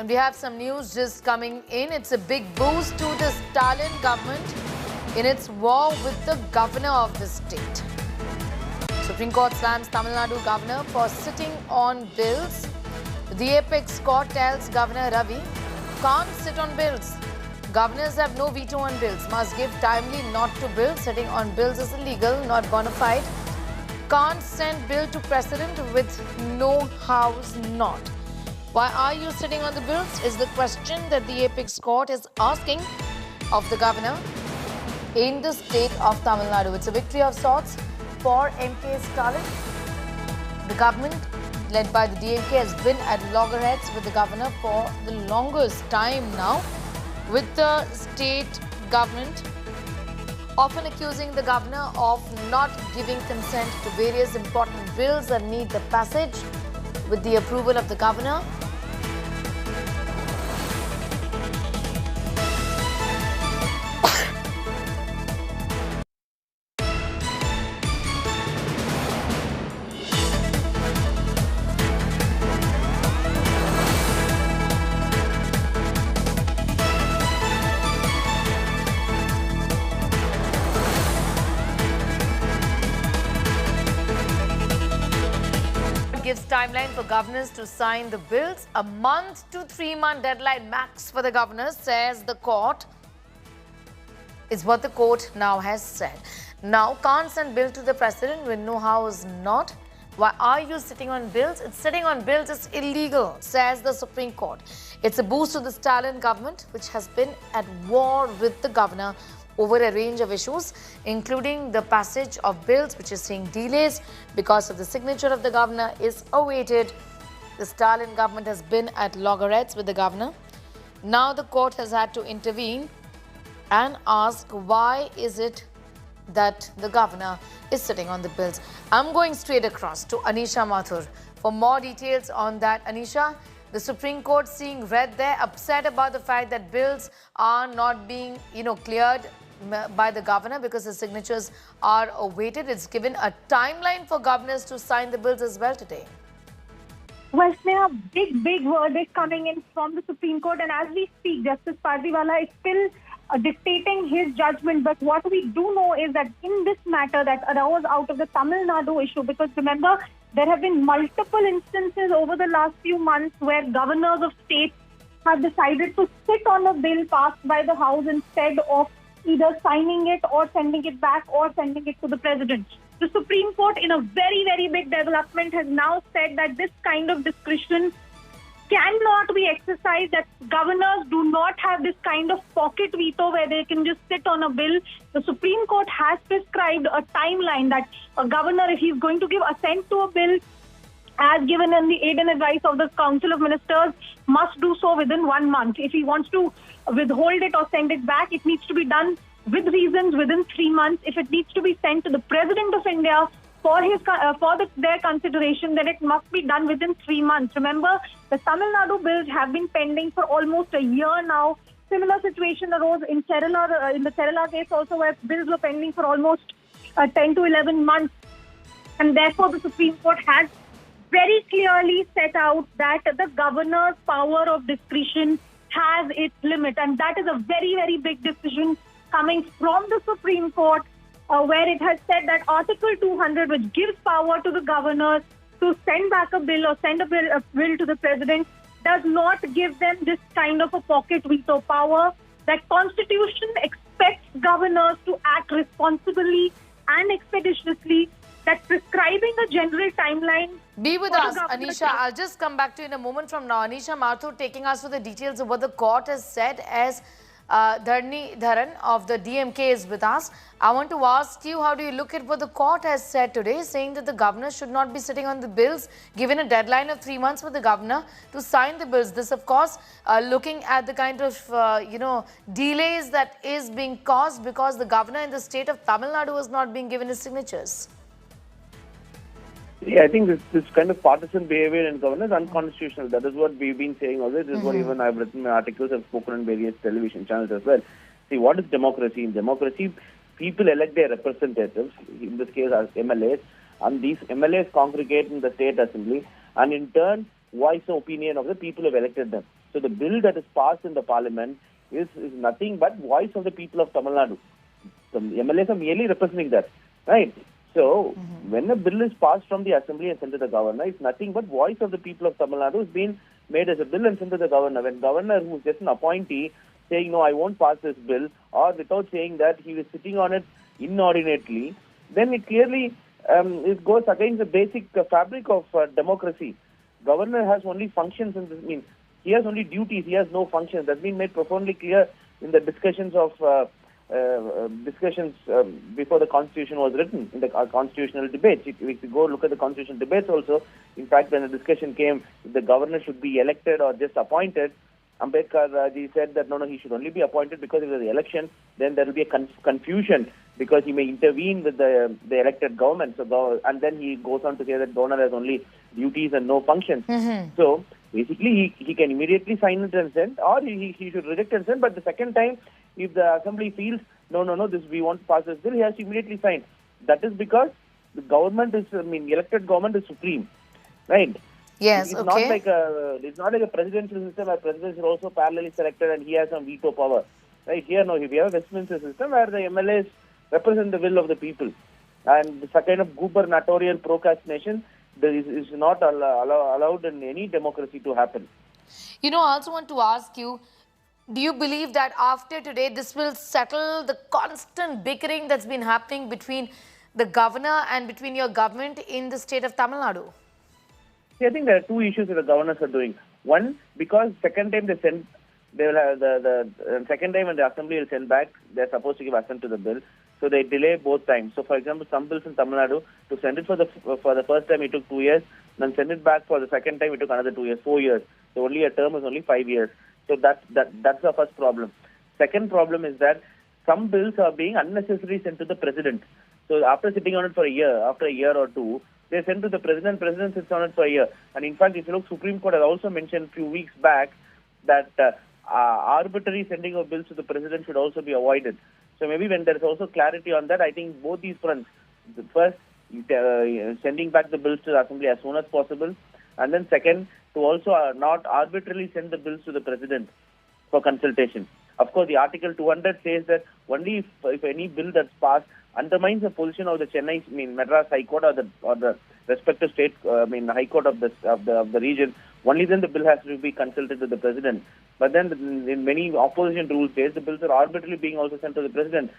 And we have some news just coming in. It's a big boost to the Stalin government in its war with the governor of the state. Supreme Court slams Tamil Nadu Governor for sitting on bills. The apex court tells Governor Ravi, can't sit on bills. Governors have no veto on bills. Must give timely not to bill. Sitting on bills is illegal, not bona fide. Can't send bill to President with no house not. Why are you sitting on the bills is the question that the apex court is asking of the governor in the state of Tamil Nadu. It's a victory of sorts for MK Stalin. The government led by the DMK has been at loggerheads with the governor for the longest time now, with the state government often accusing the governor of not giving consent to various important bills that need the passage with the approval of the governor. Gives timeline for governors to sign the bills. A month to 3-month deadline max for the governors, says the court, is what the court now has said. Now, can't send bill to the president with no house not. Why are you sitting on bills? It's sitting on bills is illegal, says the Supreme Court. It's a boost to the Stalin government, which has been at war with the governor over a range of issues, including the passage of bills, which is seeing delays because of the signature of the governor is awaited. The Stalin government has been at loggerheads with the governor. Now the court has had to intervene and ask why is it that the governor is sitting on the bills. I'm going straight across to Anisha Mathur for more details on that. Anisha, the Supreme Court seeing red there, upset about the fact that bills are not being, cleared by the governor because the signatures are awaited. It's given a timeline for governors to sign the bills as well today. Well, Sneha, big verdict coming in from the Supreme Court, and as we speak, Justice Pardiwala is still dictating his judgment. But what we do know is that in this matter that arose out of the Tamil Nadu issue, because remember, there have been multiple instances over the last few months where governors of states have decided to sit on a bill passed by the House instead of either signing it or sending it back or sending it to the president. The Supreme Court, in a very big development, has now said that this kind of discretion cannot be exercised, that governors do not have this kind of pocket veto where they can just sit on a bill. The Supreme Court has prescribed a timeline that a governor, if he's going to give assent to a bill, as given in the aid and advice of the Council of Ministers, must do so within 1 month. If he wants to withhold it or send it back, it needs to be done with reasons within 3 months. If it needs to be sent to the President of India for their consideration, then it must be done within 3 months. Remember, the Tamil Nadu bills have been pending for almost a year now. Similar situation arose in Kerala, in the Kerala case also, where bills were pending for almost 10 to 11 months. And therefore, the Supreme Court has very clearly set out that the governor's power of discretion has its limit. And that is a very big decision coming from the Supreme Court, where it has said that Article 200, which gives power to the governors to send back a bill or send a bill to the president, does not give them this kind of a pocket veto power. That Constitution expects governors to act responsibly and expeditiously, that prescribing a general timeline. Be with us, Anisha. I'll just come back to you in a moment from now. Anisha Mathur taking us through the details of what the court has said, as Dharni Dharan of the DMK is with us. I want to ask you, how do you look at what the court has said today, saying that the governor should not be sitting on the bills, given a deadline of 3 months for the governor to sign the bills? This, of course, looking at the kind of, delays that is being caused because the governor in the state of Tamil Nadu is not being given his signatures. Yeah, I think this kind of partisan behavior in governance is unconstitutional. That is what we've been saying always. This is what even I've written my articles, I've spoken on various television channels as well. See, what is democracy? In democracy, people elect their representatives, in this case as MLAs, and these MLAs congregate in the state assembly and in turn voice the opinion of the people who have elected them. So the bill that is passed in the parliament is nothing but voice of the people of Tamil Nadu. The MLAs are merely representing that, right? So when a bill is passed from the assembly and sent to the governor, it's nothing but voice of the people of Tamil Nadu is being made as a bill and sent to the governor. When governor, who is just an appointee, saying no, I won't pass this bill, or without saying that he was sitting on it inordinately, then it clearly it goes against the basic fabric of democracy. Governor has only functions in this. I mean, he has only duties. He has no functions. That's been made profoundly clear in the discussions before the constitution was written, in the constitutional debates. If you go look at the constitutional debates also, in fact, when the discussion came, if the governor should be elected or just appointed, Ambedkar ji said that no, he should only be appointed, because if there's an election, then there will be a confusion, because he may intervene with the elected government. So, and then he goes on to say that governor has only duties and no functions. So basically, he can immediately sign it and send, or he should reject and send. But the second time, if the assembly feels no, this we want to pass this bill, he has to immediately sign. That is because the government is, elected government is supreme, right? Yes, it's not like a presidential system where presidents are also parallelly selected and he has some veto power. Right here, no, we have a Westminster system where the MLAs represent the will of the people, and this kind of gubernatorial procrastination is not allowed in any democracy to happen. I also want to ask you, do you believe that after today this will settle the constant bickering that's been happening between the governor and between your government in the state of Tamil Nadu? See, I think there are two issues that the governors are doing. One, because second time they will have the second time when the assembly will send back, they're supposed to give assent to the bill. So they delay both times. So for example, some bills in Tamil Nadu, to send it for the first time it took 2 years, then send it back for the second time it took another 2 years, 4 years. So only a term is only 5 years. So that's the first problem. Second problem is that some bills are being unnecessarily sent to the president. So after sitting on it for a year, after a year or two, they send to the president sits on it for a year. And in fact, if you look, Supreme Court has also mentioned a few weeks back that arbitrary sending of bills to the president should also be avoided. So maybe when there is also clarity on that, I think both these fronts, the first, sending back the bills to the assembly as soon as possible, and then second, to also not arbitrarily send the bills to the president for consultation. Of course, the Article 200 says that only if any bill that's passed undermines the position of the Madras High Court or the respective state, High Court of the region, only then the bill has to be consulted to the president. But then in many opposition rules says the bills are arbitrarily being also sent to the president.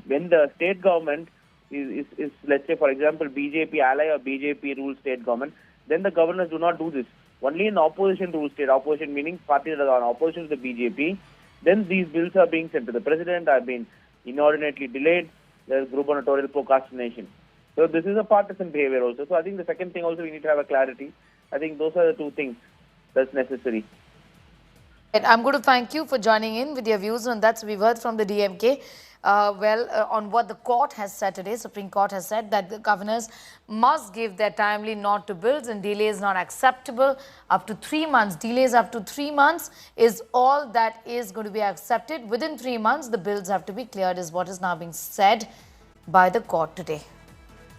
When the state government is let's say, for example, BJP ally or BJP rule state government, then the governors do not do this. Only in opposition rule state, opposition meaning parties that are in opposition to the BJP, then these bills are being sent to the president, are being inordinately delayed. There is gubernatorial procrastination. So this is a partisan behavior also. So I think the second thing also we need to have a clarity. I think those are the two things that's necessary. And I'm going to thank you for joining in with your views on that. So we've heard from the DMK. On what the court has said today, Supreme Court has said that the governors must give their timely nod to bills, and delay is not acceptable. Up to 3 months, delays up to 3 months is all that is going to be accepted. Within 3 months, the bills have to be cleared, is what is now being said by the court today.